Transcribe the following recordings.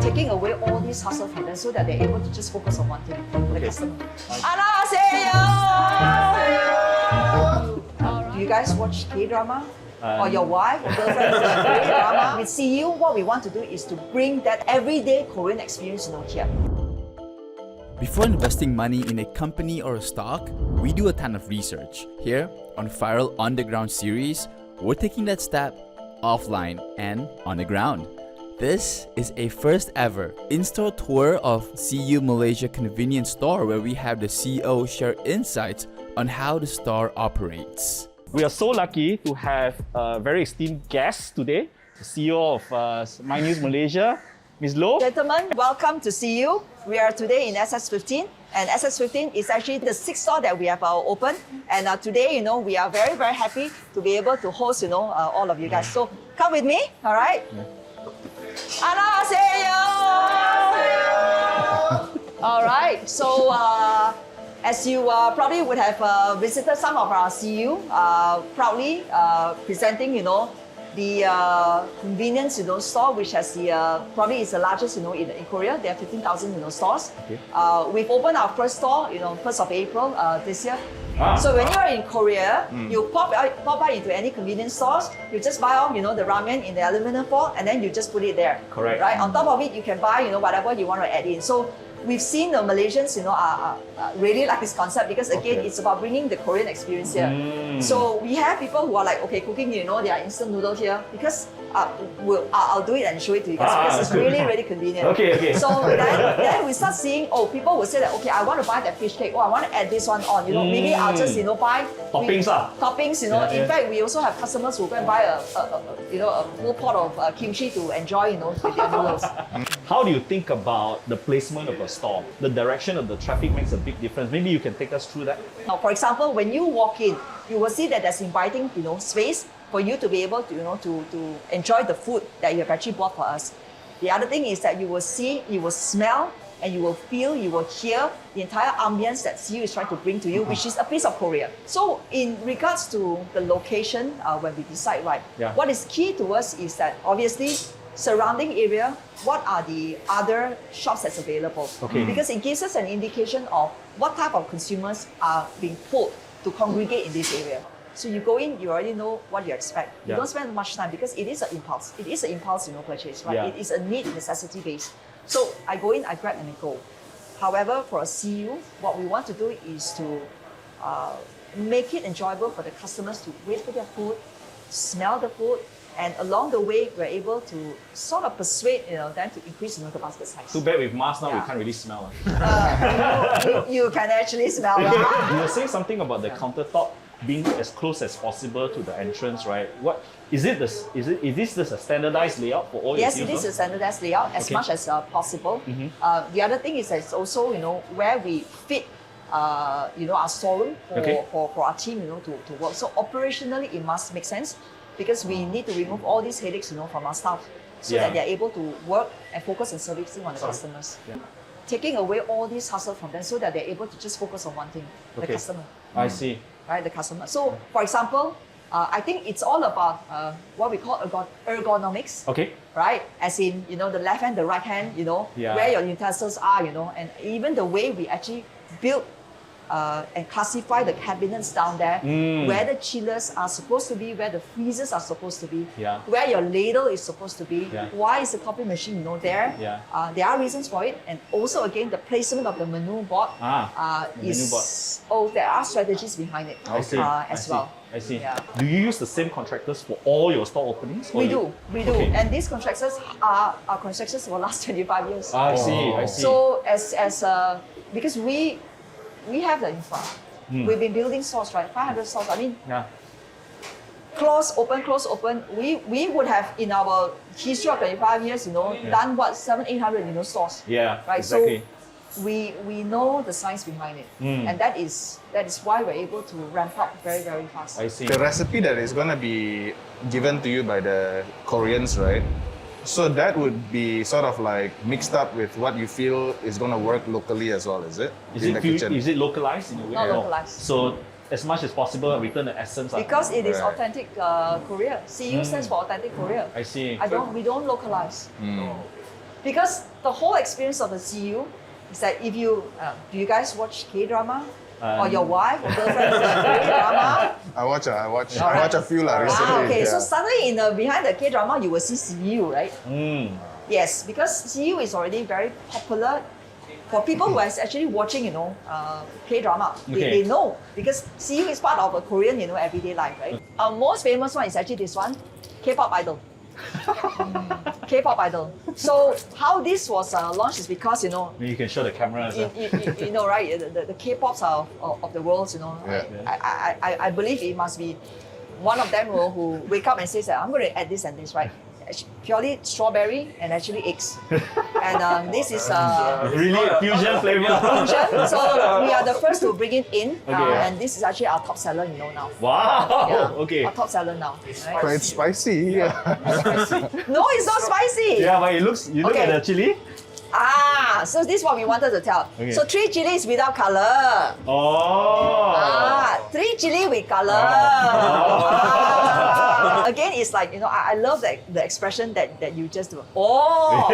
taking away all this hustle from them so that they're able to just focus on one thing, the customer. 안녕하세요! Do you guys watch K-drama? Or your wife or girlfriend watch K-drama? With CU, what we want to do is to bring that everyday Korean experience here. Before investing money in a company or a stock, we do a ton of research. Here on FIRL On The Ground series, we're taking that step offline and on the ground. This is a first ever in-store tour of CU Malaysia convenience store where we have the CEO share insights on how the store operates. We are so lucky to have a very esteemed guest today, the CEO of MyNews Malaysia, Ms. Loh. Gentlemen, welcome to CU. We are today in SS15, and SS15 is actually the 6th store that we have opened. And today, we are very, very happy to be able to host, all of you guys. So come with me, all right? 안녕하세요. All right. So as you probably would have visited some of our CU, proudly presenting, the convenience, store, which has the probably is the largest, in Korea. There are 15,000, stores. Okay. We've opened our first store, 1st of April this year. So when you are in Korea, you pop by into any convenience stores, you just buy off, the ramen in the aluminum foil, and then you just put it there. Correct. Right. On top of it, you can buy, whatever you want to add in. So we've seen the Malaysians, are really like this concept because again, it's about bringing the Korean experience here. So we have people who are like, okay, cooking, their instant noodle here because I'll do it and show it to you guys because it's really, really convenient. Okay. So then we start seeing, people will say that, okay, I want to buy that fish cake. I want to add this one on. Maybe I'll just, buy toppings. Toppings, In fact, we also have customers who go and buy a full pot of kimchi to enjoy, with their noodles. How do you think about the placement of a store? The direction of the traffic makes a big difference. Maybe you can take us through that. Now, for example, when you walk in, you will see that there's inviting, space for you to be able to, to enjoy the food that you have actually bought for us. The other thing is that you will see, you will smell, and you will feel, you will hear the entire ambience that CU is trying to bring to you, which is a piece of Korea. So in regards to the location, when we decide, what is key to us is that obviously surrounding area, what are the other shops that's available? Okay. Because it gives us an indication of what type of consumers are being pulled to congregate in this area. So you go in, you already know what you expect. You don't spend much time because it is an impulse. It is an impulse, purchase, right? It is a need, necessity based. So I go in, I grab and I go. However, for a CU, what we want to do is to make it enjoyable for the customers to wait for their food, smell the food, and along the way, we're able to sort of persuade them to increase the basket size. Too bad with masks now, we can't really smell. You can actually smell. You were saying something about the countertop being as close as possible to the entrance, right? What is it? Is this just a standardized layout for all your Yes, it is a standardized layout as much as possible. The other thing is that it's also where we fit our storeroom for our team to work. So operationally, it must make sense because we need to remove all these headaches from our staff so that they're able to work and focus on servicing on the customers. Taking away all this hustle from them so that they're able to just focus on one thing, the customer. I see. Right, the customer. So, for example, I think it's all about what we call ergonomics. Okay. Right, as in the left hand, the right hand. Where your utensils are. And even the way we actually build and classify the cabinets down there, where the chillers are supposed to be, where the freezers are supposed to be, where your ladle is supposed to be, why is the coffee machine there? There are reasons for it, and also again the placement of the menu board there are strategies behind it as well. I see. Do you use the same contractors for all your store openings? We do, and these contractors are our contractors for the last 25 years. I see. So as because we have the infra. We've been building stores, right? 500 stores. I mean, close, open. We would have in our history of 25 years, done what 700-800, stores. Yeah, right. Exactly. So we know the science behind it, and that is why we're able to ramp up very, very fast. I see. The recipe that is going to be given to you by the Koreans, right? So that would be sort of like mixed up with what you feel is going to work locally as well, is it? Is it localized in a way? Not localized. So as much as possible, return the essence. Because it is authentic Korea. CU stands for authentic Korea. I see. We don't localize. Because the whole experience of the CU is that if you, do you guys watch K-drama? Or your wife or girlfriend watch K-drama? I watch a few recently. Okay, yeah. so suddenly behind the K-drama, you will see CU, right? Yes, because CU is already very popular for people who are actually watching, K-drama. They know because CU is part of a Korean, everyday life, right? Our most famous one is actually this one, K-pop idol. K-pop idol. So how this was launched is because Maybe you can show the camera. right? The K-pops of the world, I believe it must be one of them who wake up and says that I'm going to add this and this, right? Purely strawberry and actually eggs. And this is really fusion flavor. fusion. So we are the first to bring it in, and this is actually our top seller, now. Wow. Yeah, Okay. our top seller now. Right? But it's spicy. Yeah. No, it's not spicy. Yeah, but you look at the chili. So this is what we wanted to tell. Okay. So 3 chilies without color. Oh. 3 chili with color. Again, it's like, I love the expression that you just do. Oh!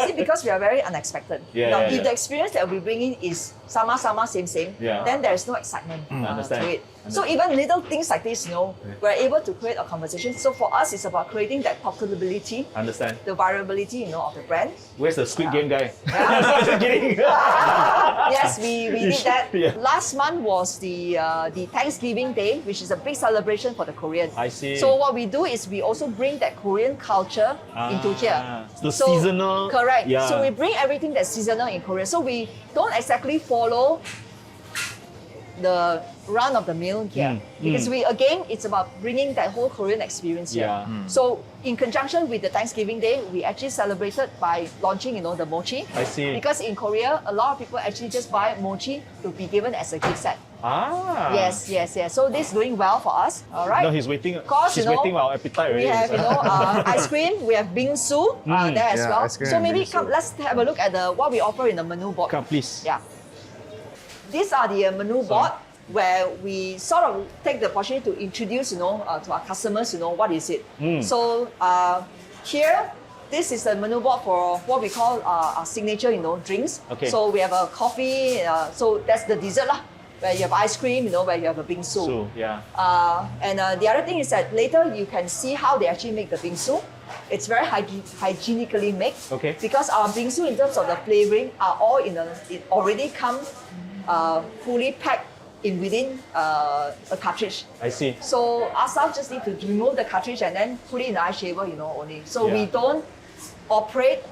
See, because we are very unexpected. If the experience that we bring in is sama, same, then there's no excitement to it. So even little things like this, we're able to create a conversation. So for us, it's about creating that profitability, Understand. the viability, of the brand. Where's the Squid Game guy? Just kidding. Yes, we did that. Yeah. Last month was the Thanksgiving Day, which is a big celebration for the Korean. I see. So what we do is we also bring that Korean culture into here. The seasonal. Correct. Yeah. So we bring everything that's seasonal in Korea. So we don't exactly follow the run of the mill here because it's about bringing that whole Korean experience here. Yeah. So in conjunction with the Thanksgiving Day, we actually celebrated by launching, the mochi. I see. Because in Korea, a lot of people actually just buy mochi to be given as a gift set. Yes. So this is doing well for us. All right. No, he's waiting. Course, She's waiting our appetite already. We have, ice cream. We have bingsu there as well. ice cream So and maybe bingsu. let's have a look at what we offer in the menu board. Come, please. Yeah. These are the menu board where we sort of take the opportunity to introduce, to our customers, what is it. So here, this is the menu board for what we call our signature, drinks. Okay. So we have a coffee. So that's the dessert lah, where you have ice cream, where you have a bingsu. So, yeah. And the other thing is that later you can see how they actually make the bingsu. It's very hygienically made. Okay. Because our bingsu, in terms of the flavoring, are all it already come fully packed within a cartridge. I see. So our staff just need to remove the cartridge and then put it in the ice shaver, only. So we don't operate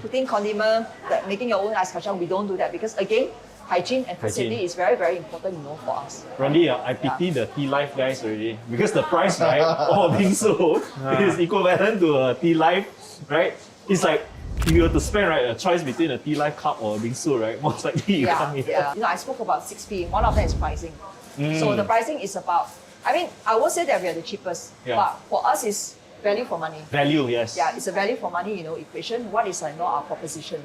putting condiment, making your own ice kacang. We don't do that because again, hygiene and facility is very, very important, for us. Randy, I pity the tea life guys already because the price, right, of bingsu is equivalent to a tea life, right? It's like if you were to spend a choice between a tea life cup or a bingsu, right? Most likely you come here. Yeah. I spoke about 6P. One of them is pricing. So the pricing is about. I won't say that we are the cheapest, but for us it's value for money. Value, yes. Yeah, it's a value for money, equation. What is our proposition?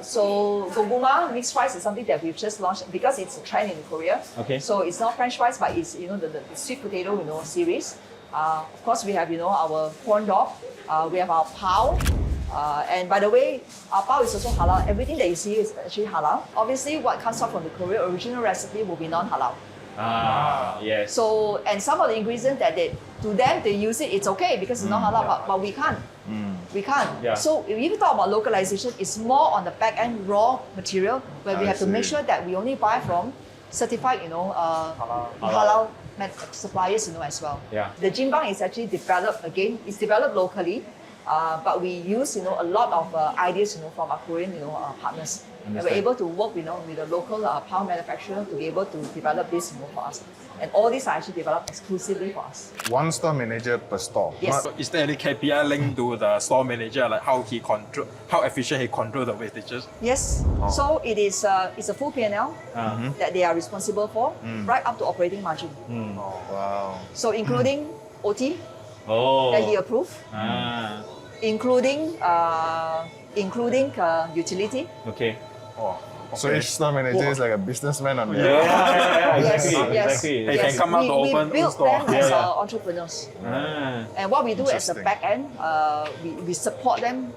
So goguma mixed fries is something that we've just launched because it's a trend in Korea. Okay. So it's not French fries, but it's the sweet potato series. Of course, we have our corn dog. We have our pao. And by the way, our pao is also halal. Everything that you see is actually halal. Obviously, what comes out from the Korea original recipe will be non-halal. Yes. So, and some of the ingredients that to them, they use it, it's okay because it's not halal, but we can't. We can't. Yeah. So if you talk about localization, it's more on the back end raw material where we have to make sure that we only buy from certified, halal suppliers, as well. Yeah. The jimbang is actually developed, again, it's developed locally, but we use, a lot of ideas, from our Korean, partners. And we're able to work, with a local power manufacturer to be able to develop this, for us. And all these are actually developed exclusively for us. One store manager per store. Yes. So is there any KPI linked to the store manager, like how efficient he control the wastages? Yes. So it is it's a full P&L that they are responsible for, right up to operating margin. Oh, wow. So including OT that he approved, including utility, Okay. So each store manager is like a businessman on their exactly. Yes. Exactly. They can come out to we open build store. them as entrepreneurs. Ah, And what we do as a Interesting. back end, we support them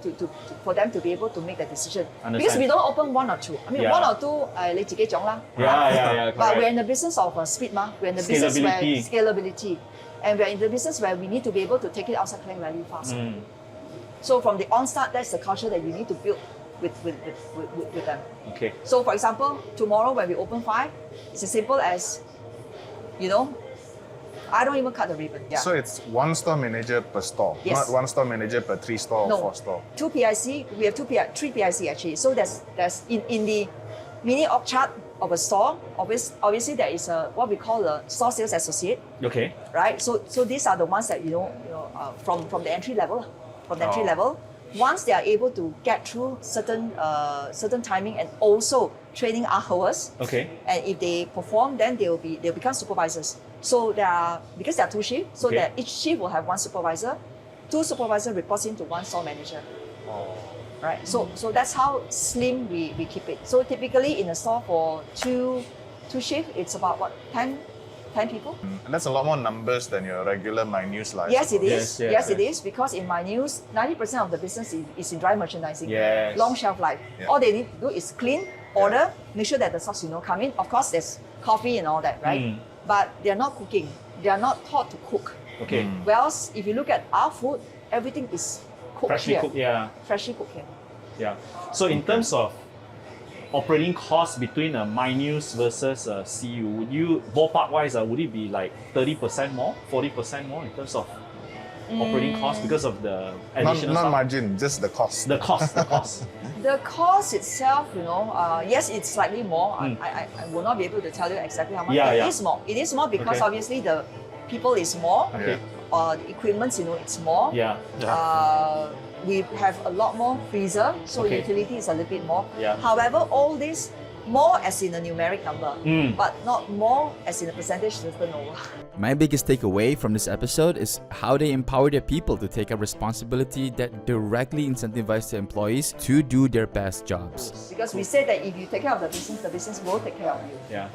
for them to be able to make that decision. Because Understand. we don't open one or two. I mean, Yeah. one or two, 你自己種啦. yeah, But we're correct. in the business of speed, we're in the business where Scalability. scalability. And we're in the business where we need to be able to take it outside Klang Valley fast. Mm. So from the onstart, that's the culture that you need to build with them. Okay. So for example, tomorrow when we open 5, it's as simple as, I don't even cut the ribbon. Yeah. So it's one store manager per store, Yes. not one store manager per 3 store No. or 4 store. 2 PIC, we have 3 PIC actually. So there's in the mini org chart of a store, obviously there is what we call a store sales associate, Okay. right? So these are the ones that from the entry level, Once they are able to get through certain timing and also training hours, Okay. and if they perform, then they'll become supervisors. So because there are 2 shifts, so Okay. that each shift will have 1 supervisor. 2 supervisors reports into 1 store manager. Right. So that's how slim we keep it. So typically in a store for two shifts, it's about 10 people. And that's a lot more numbers than your regular MyNews live. Yes, it is. Yes, It is, because in MyNews, 90% of the business is in dry merchandising. Yes. Long shelf life. Yeah. All they need to do is clean, order, make sure that the stocks come in. Of course, there's coffee and all that, right? Mm. But they're not cooking. They are not taught to cook. Okay. Whereas if you look at our food, everything is cooked Freshly here. cooked. Yeah. Freshly cooked here. Yeah. So in terms of operating costs between MyNews versus CU, would you ballpark wise, would it be like 30% more, 40% more in terms of operating costs because of the additional Not stuff? margin, just the cost. The cost. The cost itself, yes, it's slightly more. Mm. I will not be able to tell you exactly how much. Yeah, but yeah. It is more. It is more because Okay. obviously the people is more. Okay. The equipment, it's more. Yeah. We have a lot more freezer, so Okay. utility is a little bit more. Yeah. However, all this more as in a numeric number, Mm. but not more as in a percentage to turnover. My biggest takeaway from this episode is how they empower their people to take a responsibility that directly incentivizes their employees to do their best jobs. Because we say that if you take care of the business will take care of you. Yeah.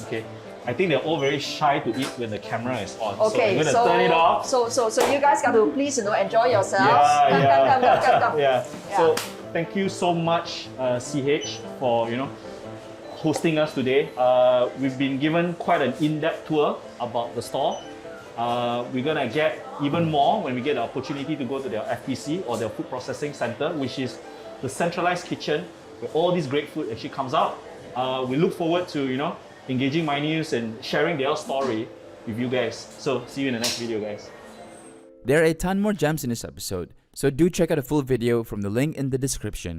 Okay. I think they're all very shy to eat when the camera is on. Okay, so I'm gonna turn it off. So you guys got to please enjoy yourselves. Come. Yeah. Yeah. So thank you so much, CH, for hosting us today. We've been given quite an in-depth tour about the store. We're gonna get even more when we get the opportunity to go to their FPC or their food processing center, which is the centralized kitchen where all this great food actually comes out. We look forward to engaging MyNews and sharing their story with you guys. So see you in the next video, guys. There are a ton more gems in this episode, so do check out the full video from the link in the description.